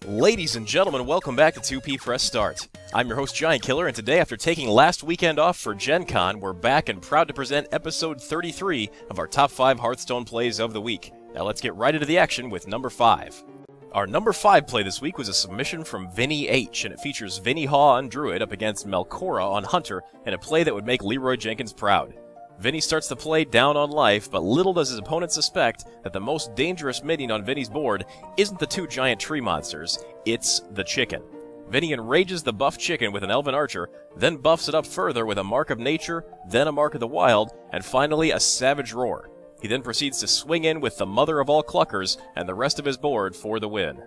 Ladies and gentlemen, welcome back to 2P Press Start. I'm your host, GiantKiller, and today, after taking last weekend off for Gen Con, we're back and proud to present episode 33 of our top 5 Hearthstone plays of the week. Now let's get right into the action with number 5. Our number 5 play this week was a submission from Vinny H, and it features VinnieHaw on Druid up against Melkora on Hunter, in a play that would make Leroy Jenkins proud. Vinny starts the play down on life, but little does his opponent suspect that the most dangerous minion on Vinny's board isn't the 2 giant tree monsters, it's the chicken. Vinny enrages the buffed chicken with an Elven Archer, then buffs it up further with a Mark of Nature, then a Mark of the Wild, and finally a Savage Roar. He then proceeds to swing in with the Mother of all Cluckers and the rest of his board for the win.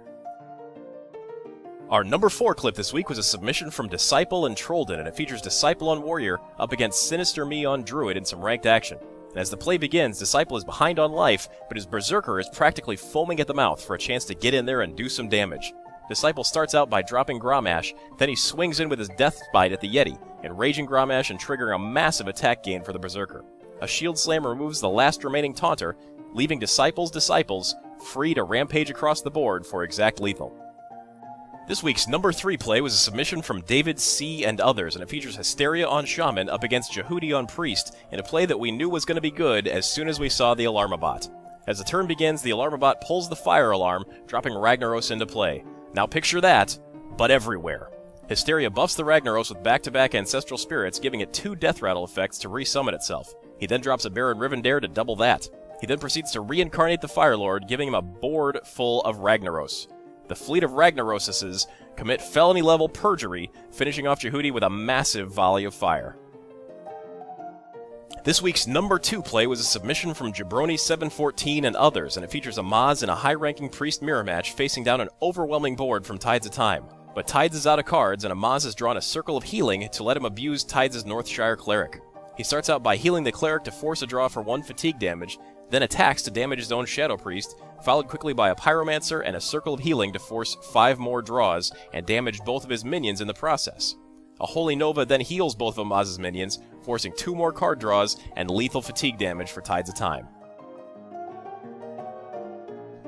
Our number 4 clip this week was a submission from Disciple and Trolden, and it features Disciple on Warrior up against Sinister Me on Druid in some ranked action. And as the play begins, Disciple is behind on life, but his Berserker is practically foaming at the mouth for a chance to get in there and do some damage. Disciple starts out by dropping Grommash, then he swings in with his Death Bite at the Yeti, enraging Grommash and triggering a massive attack gain for the Berserker. A Shield Slam removes the last remaining Taunter, leaving Disciples free to rampage across the board for exact lethal. This week's number 3 play was a submission from David C. and others, and it features Hysteria on Shaman up against Jehudi on Priest, in a play that we knew was going to be good as soon as we saw the Alarmabot. As the turn begins, the Alarmabot pulls the fire alarm, dropping Ragnaros into play. Now picture that, but everywhere. Hysteria buffs the Ragnaros with back-to-back Ancestral Spirits, giving it 2 Death Rattle effects to resummon itself. He then drops a Baron Rivendare to double that. He then proceeds to reincarnate the Fire Lord, giving him a board full of Ragnaros. The fleet of Ragnaroses commit felony-level perjury, finishing off Jehudi with a massive volley of fire. This week's number 2 play was a submission from Jabroni714 and others, and it features Amaz in a high-ranking Priest mirror match facing down an overwhelming board from Tides of Time. But Tides is out of cards, and Amaz has drawn a Circle of Healing to let him abuse Tides' Northshire Cleric. He starts out by healing the Cleric to force a draw for 1 fatigue damage, then attacks to damage his own Shadow Priest, followed quickly by a Pyromancer and a Circle of Healing to force 5 more draws and damage both of his minions in the process. A Holy Nova then heals both of Amaz's minions, forcing 2 more card draws and lethal fatigue damage for Tides of Time.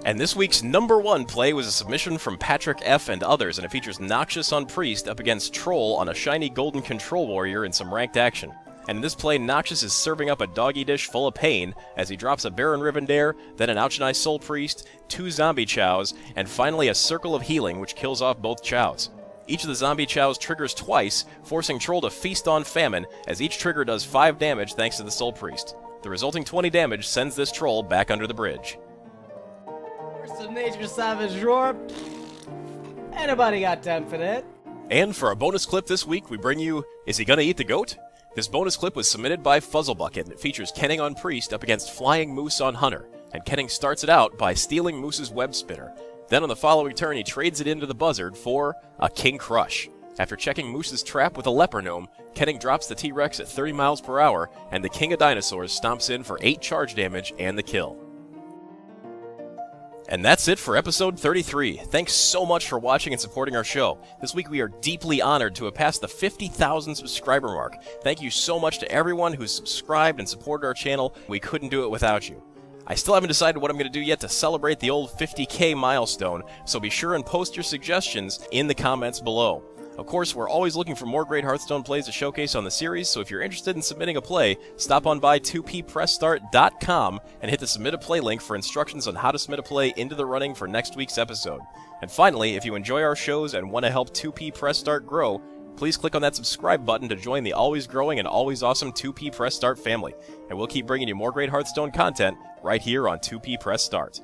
And this week's number 1 play was a submission from Patrick F. and others, and it features Noxious on Priest up against Troll on a shiny golden Control Warrior in some ranked action. And in this play, Noxious is serving up a doggy dish full of pain as he drops a Baron Rivendare, then an Auchenai Soul Priest, 2 Zombie Chows, and finally a Circle of Healing which kills off both Chows. Each of the Zombie Chows triggers twice, forcing Troll to feast on Famine, as each trigger does 5 damage thanks to the Soul Priest. The resulting 20 damage sends this Troll back under the bridge. Force of Nature Savage Roar. Anybody got time for that? And for our bonus clip this week, we bring you, Is He Gonna Eat the Goat? This bonus clip was submitted by Fuzzle Bukkit, and it features Kenning on Priest up against Flying Moose on Hunter, and Kenning starts it out by stealing Moose's Web Spinner. Then on the following turn, he trades it into the Buzzard for a King Crush. After checking Moose's trap with a Leper Gnome, Kenning drops the T-Rex at 30 miles per hour, and the King of Dinosaurs stomps in for 8 charge damage and the kill. And that's it for episode 33. Thanks so much for watching and supporting our show. This week we are deeply honored to have passed the 50,000 subscriber mark. Thank you so much to everyone who's subscribed and supported our channel. We couldn't do it without you. I still haven't decided what I'm going to do yet to celebrate the old 50K milestone, so be sure and post your suggestions in the comments below. Of course, we're always looking for more great Hearthstone plays to showcase on the series, so if you're interested in submitting a play, stop on by 2ppressstart.com and hit the Submit a Play link for instructions on how to submit a play into the running for next week's episode. And finally, if you enjoy our shows and want to help 2P Press Start grow, please click on that subscribe button to join the always growing and always awesome 2P Press Start family. And we'll keep bringing you more great Hearthstone content right here on 2P Press Start.